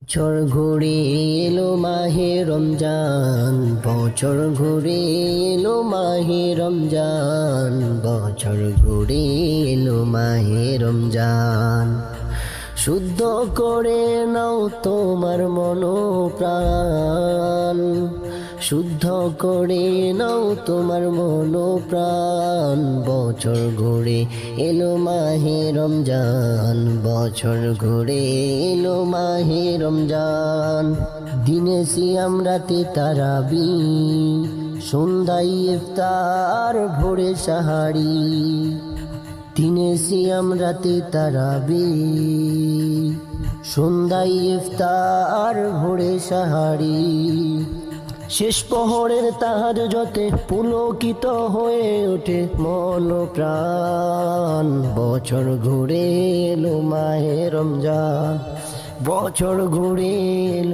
বছর ঘুরে এলো মাহে রমজান, বছর ঘুরে এলো মাহে রমজান, বছর ঘুরে এলো মাহে রমজান। শুদ্ধ করে নাও তোমার মন প্রাণ, শুদ্ধ করে নাও তোমার মন প্রাণ। বছর ঘুরে এলো মাহে রমজান, বছর ঘুরে এলো মাহে রমজান। দিনে সিয়াম রাতে তারাবি, সন্ধ্যায় ইফতার ভোরে সাহারি। দিনে সিয়াম রাতে তারাবি, সন্ধ্যায় ইফতার ভোরে সাহারি। শেষ প্রহরের তাহাজ্জুদে পুলকিত হয়ে ওঠে মন প্রাণ। বছর ঘুরে এলো মাহে রমজান, বছর ঘুরে এলো